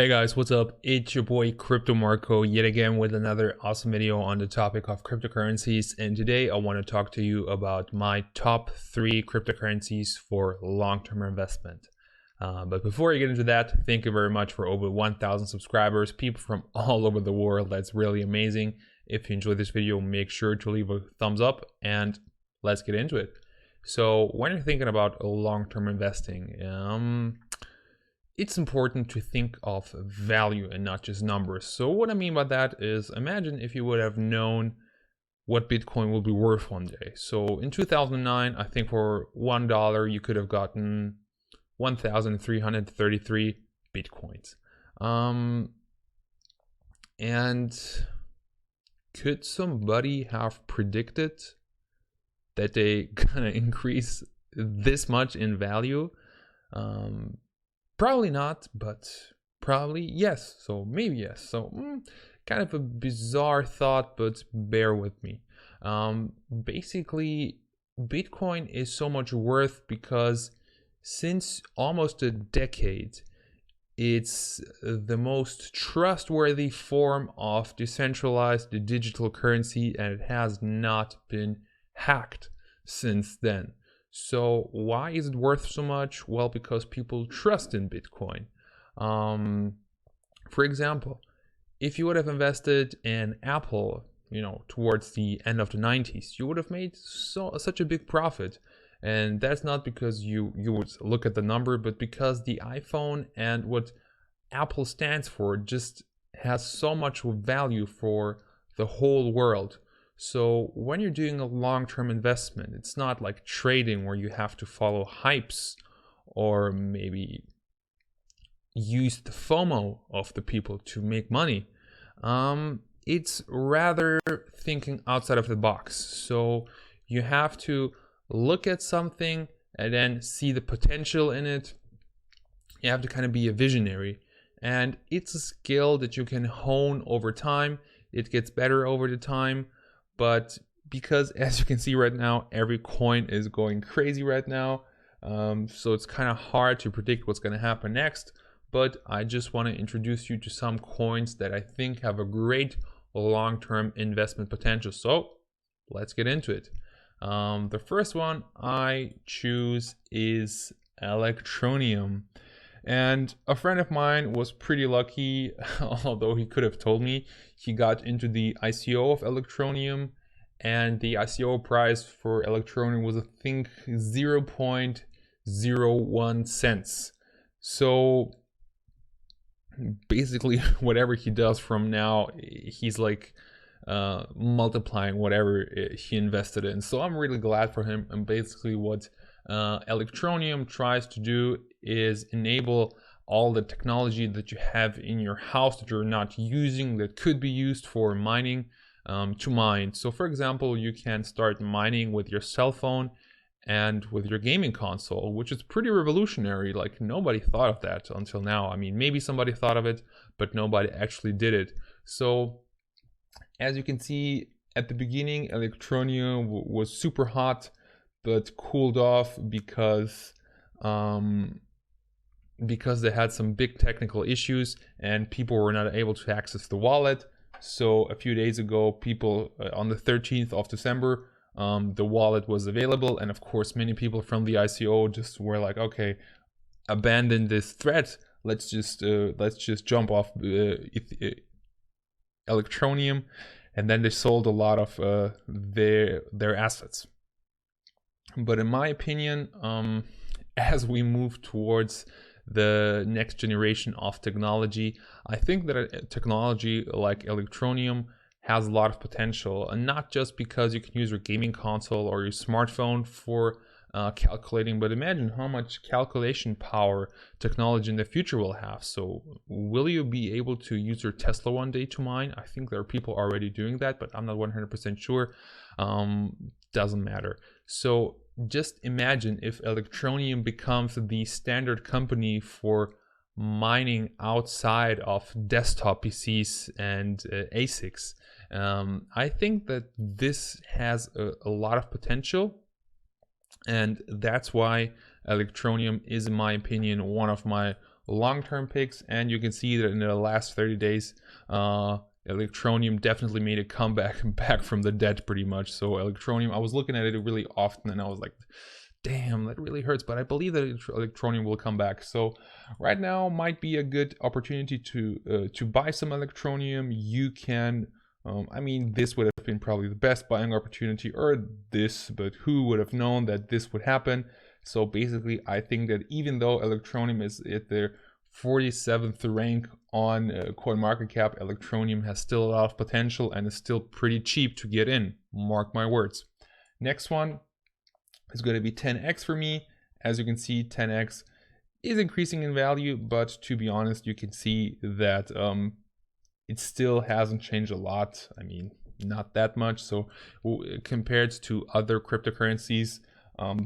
Hey guys, what's up? It's your boy Crypto Marco yet again with another awesome video on the topic of cryptocurrencies. And today I want to talk to you about my top 3 cryptocurrencies for long-term investment. But before I get into that, thank you very much for over 1,000 subscribers, people from all over the world. That's really amazing. If you enjoyed this video, make sure to leave a thumbs up and let's get into it. So when you're thinking about long-term investing, it's important to think of value and not just numbers. So what I mean by that is, imagine if you would have known what Bitcoin will be worth one day. So in 2009, I think for $1, you could have gotten 1,333 Bitcoins. And could somebody have predicted that they gonna increase this much in value? Probably not, but probably yes. So maybe yes. So kind of a bizarre thought, but bear with me. Basically, Bitcoin is so much worth because since almost a decade, it's the most trustworthy form of decentralized digital currency, and it has not been hacked since then. So why is it worth so much? Well, because people trust in Bitcoin. For example, if you would have invested in Apple, towards the end of the 90s, you would have made such a big profit. And that's not because you would look at the number, but because the iPhone and what Apple stands for just has so much value for the whole world. So when you're doing a long-term investment, it's not like trading where you have to follow hypes or maybe use the FOMO of the people to make money. It's rather thinking outside of the box. So you have to look at something and then see the potential in it. You have to kind of be a visionary. And it's a skill that you can hone over time. It gets better over the time. But because, as you can see right now, every coin is going crazy right now. So it's kind of hard to predict what's going to happen next. But I just want to introduce you to some coins that I think have a great long-term investment potential. So let's get into it. The first one I choose is Electroneum. And a friend of mine was pretty lucky, although he could have told me. He got into the ICO of Electroneum, and the ICO price for Electroneum was, I think, 0.01 cents. So basically, whatever he does from now, he's like multiplying whatever he invested in. So I'm really glad for him. And basically what Electroneum tries to do is enable all the technology that you have in your house that you're not using that could be used for mining to mine. So for example, you can start mining with your cell phone and with your gaming console, which is pretty revolutionary. Like, nobody thought of that until now. I mean, maybe somebody thought of it, but nobody actually did it. So as you can see, at the beginning, Electroneum was super hot, but cooled off because they had some big technical issues and people were not able to access the wallet. So a few days ago, people on the 13th of December, the wallet was available, and of course many people from the ICO just were like, okay, abandon this threat, let's just jump off Electroneum. And then they sold a lot of their assets. But in my opinion, as we move towards the next generation of technology, I think that a technology like Electroneum has a lot of potential, and not just because you can use your gaming console or your smartphone for calculating, but imagine how much calculation power technology in the future will have. So will you be able to use your Tesla one day to mine? I think there are people already doing that, but I'm not 100% sure. Doesn't matter. So just imagine if Electroneum becomes the standard company for mining outside of desktop PCs and ASICs. I think that this has a lot of potential. And that's why Electroneum is, in my opinion, one of my long-term picks, and you can see that in the last 30 days, Electroneum definitely made a comeback back from the dead pretty much. So Electroneum, I was looking at it really often and I was like, damn, that really hurts, but I believe that Electroneum will come back. So right now might be a good opportunity to buy some Electroneum. You can, I mean, this would have been probably the best buying opportunity, or this, but who would have known that this would happen? So basically, I think that even though Electroneum is at their 47th rank on CoinMarketCap, Electroneum has still a lot of potential and is still pretty cheap to get in. Mark my words. Next one is going to be 10x for me. As you can see, 10x is increasing in value, but to be honest, you can see that it still hasn't changed a lot. I mean, not that much. So compared to other cryptocurrencies,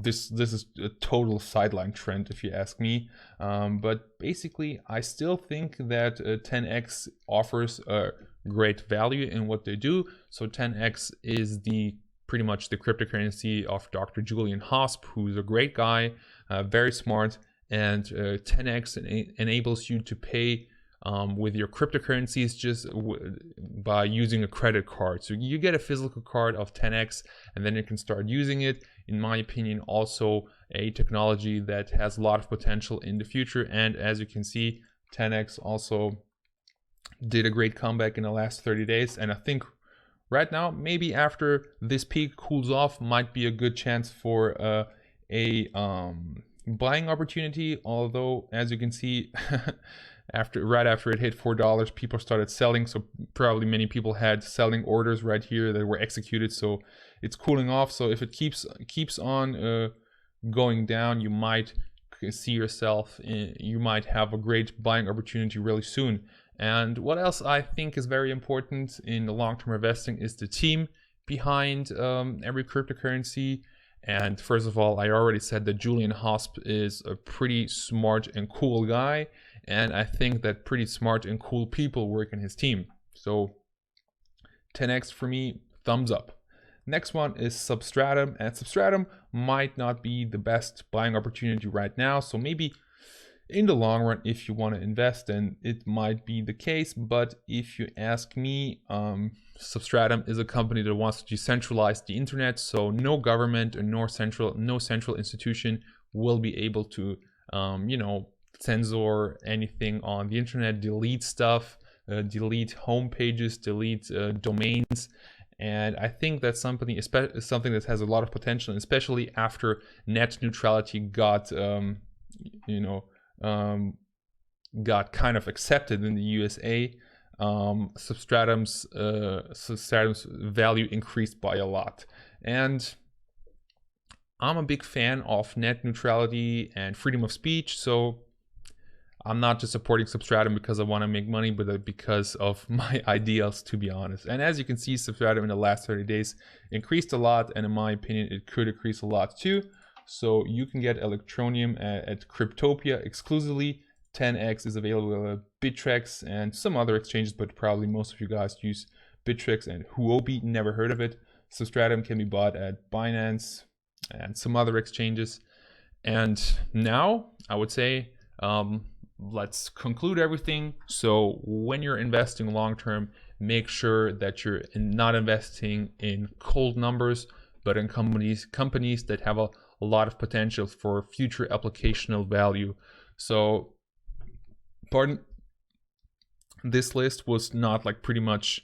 this is a total sideline trend if you ask me. But basically, I still think that 10x offers a great value in what they do. So 10x is pretty much the cryptocurrency of Dr. Julian Hosp, who's a great guy, very smart, and 10x enables you to pay with your cryptocurrencies just by using a credit card. So you get a physical card of 10x and then you can start using it. In my opinion, also a technology that has a lot of potential in the future. And as you can see, 10x also did a great comeback in the last 30 days. And I think right now, maybe after this peak cools off, might be a good chance for a buying opportunity. Although, as you can see, right after it hit $4, people started selling. So probably many people had selling orders right here that were executed. So it's cooling off. So if it keeps on going down, you might see yourself you might have a great buying opportunity really soon. And what else I think is very important in the long-term investing is the team behind every cryptocurrency. And first of all, I already said that Julian Hosp is a pretty smart and cool guy. And I think that pretty smart and cool people work in his team. So 10x for me, thumbs up. Next one is Substratum. And Substratum might not be the best buying opportunity right now. So maybe in the long run, if you want to invest, then it might be the case. But if you ask me, Substratum is a company that wants to decentralize the internet. So no government or no central institution will be able to, censor anything on the internet, delete stuff, delete home pages, delete domains. And I think that's something that has a lot of potential, especially after net neutrality got kind of accepted in the USA. Substratum's value increased by a lot. And I'm a big fan of net neutrality and freedom of speech, so I'm not just supporting Substratum because I want to make money, but because of my ideals, to be honest. And as you can see, Substratum in the last 30 days increased a lot, and in my opinion, it could increase a lot too. So you can get Electroneum at Cryptopia exclusively. 10x is available at Bittrex and some other exchanges, but probably most of you guys use Bittrex and Huobi, never heard of it. Substratum can be bought at Binance and some other exchanges. And now I would say, let's conclude everything. So when you're investing long-term, make sure that you're not investing in cold numbers, but in companies that have a lot of potential for future applicational value. So, this list was not like pretty much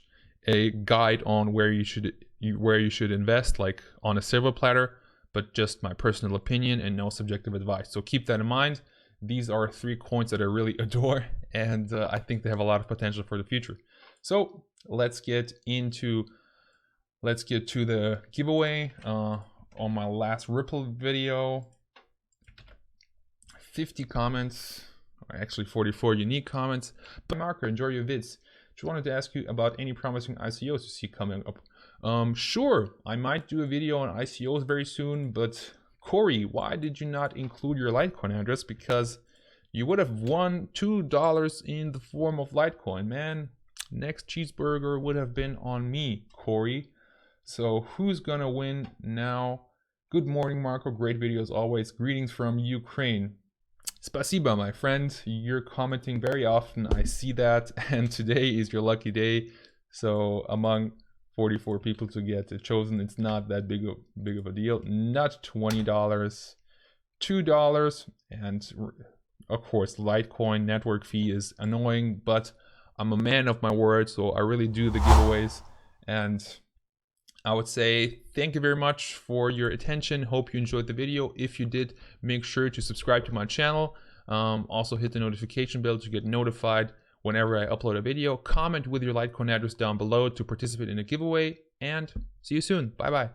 a guide on where you should invest, like on a silver platter, but just my personal opinion and no subjective advice. So keep that in mind. These are 3 coins that I really adore, and I think they have a lot of potential for the future. So let's get to the giveaway. On my last Ripple video, 50 comments, or actually 44 unique comments. But Marco, enjoy your vids. Just wanted to ask you about any promising ICOs you see coming up. Sure, I might do a video on ICOs very soon, but Corey, why did you not include your Litecoin address? Because you would have won $2 in the form of Litecoin, man. Next cheeseburger would have been on me, Corey. So who's gonna win now? Good morning, Marco. Great video as always. Greetings from Ukraine. Spasiba, my friend. You're commenting very often. I see that. And today is your lucky day. So among 44 people to get chosen, it's not that big of a deal. Not $20, $2. And of course, Litecoin network fee is annoying, but I'm a man of my word, so I really do the giveaways. And I would say thank you very much for your attention. Hope you enjoyed the video. If you did, make sure to subscribe to my channel. Also hit the notification bell to get notified whenever I upload a video. Comment with your Litecoin address down below to participate in a giveaway, and see you soon. Bye bye.